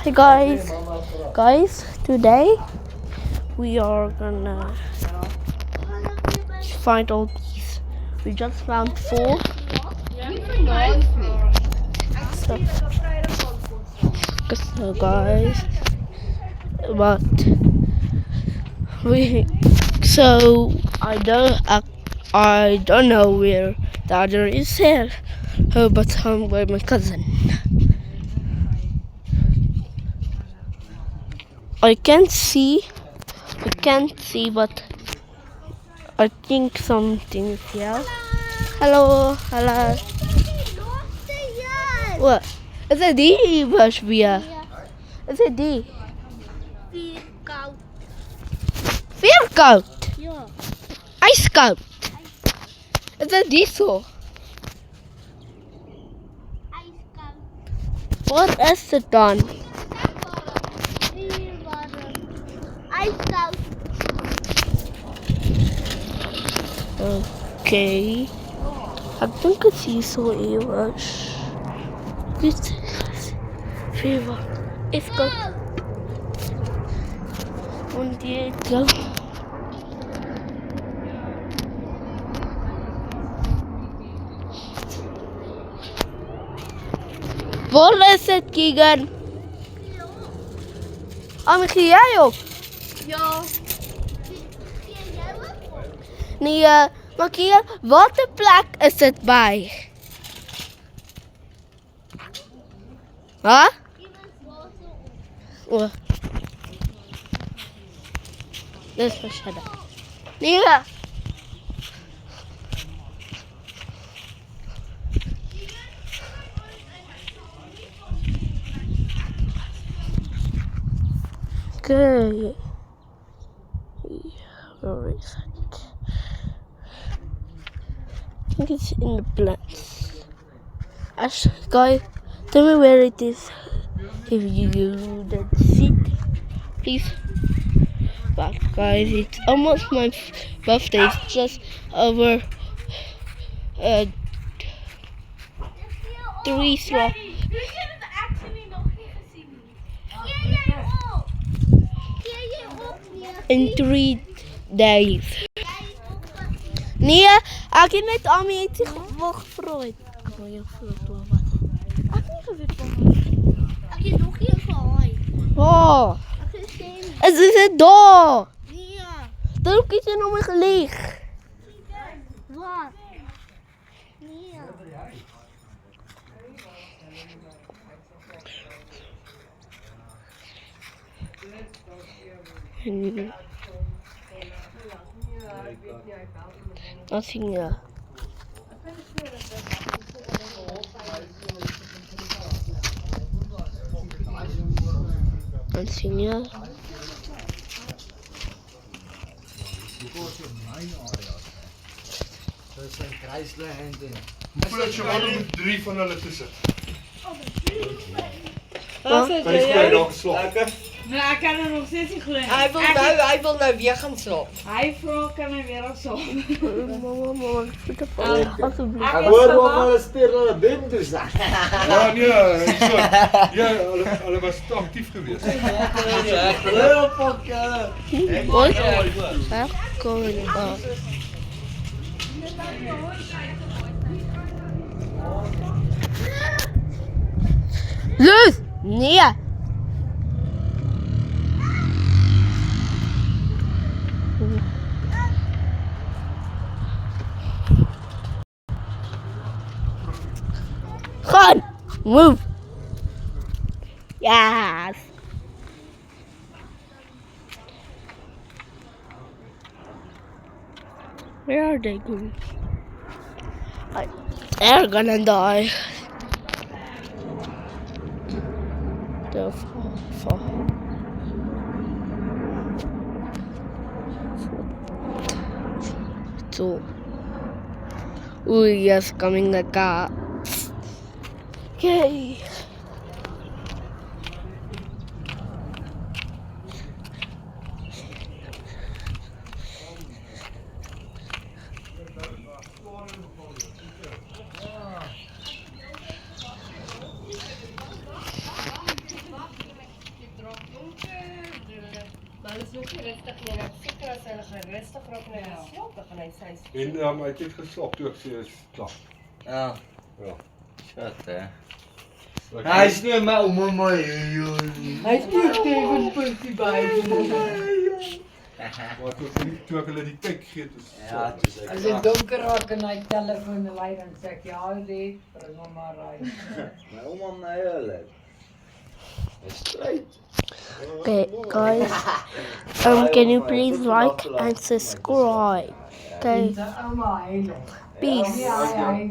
Hey guys, today we are gonna find all these. We just found 4. So guys, but I don't know where the other is here. But I'm with my cousin. I can't see, but I think something is here. Hello. Wat? Is het die was weer? Is het die? Vierkoud. Veerkoud? Ja. Ijskoud? Is het die zo? Ijskoud. Wat is het dan? Vierwarm. Ijskoud. Okay. Ik denk het hier zo eeuwig. Dit is fever. Is koud. Und jetzt ja. Waar is het, Keegan? Ga jij op? Ja. Nee, maar Keegan, welke plek is het bij? Huh? Oh. Dit is verschillend. Nee. Okay. Where is it? I think it's in the plants. Ash, guys, tell me where it is. If you didn't see it, please. But guys, it's almost my birthday. It's just over 3 slots. In 3 days. Nee, ek het net aan my iets gefreut. Ek wil jou vra wat. Ek het geweet van. Ek het nog een gehaai. Oh, Ek het gesien. is dit daar? Nee. Daar het iets in my gelig. Wat? Nee. Nothing here. Nothing here. Dat zijn kruislanden. Hoeveel het Shimano moet 3 van hulle tussen? Wat is Kan jy dit? dalk slaap? Nou, ik kan er nog steeds niet gelukkig. Hij wil nou weer gaan slapen. Hij vroeg kan hij weer al zo. Mama, put the phone. Alsjeblieft. Ek hoor ook al 'n speer hulle bendes daar. Ja, nee, so. Ja, hulle was te aktief geweest. Heel fuck julle. What? What's going on? Zeus! Nee! Gaan! Move! Yes! Where are they going? They're gonna die. They'll fall. So, ooh, yes, coming the car. Okay. Snoekie rustig neem. Ek seker as hy gaan rustig raak en hy gaan slaap, dan gaan hy sy En hy het net geslaap toe ek sê is klaar. Ja. Ja. Shit, hè. Hij is nu maar om my. Hy steek tegen pussy by. Maar toe ek hulle die kyk gee, is Ja, het is As dit donker raak en hy telefoon lui dan sê ek ja, dit bring hom maar ry. My ouma na hulle. Hy stryd. Okay, guys. Can you please like and subscribe? Okay, Sy ouma hy nog. peace. Ja, hy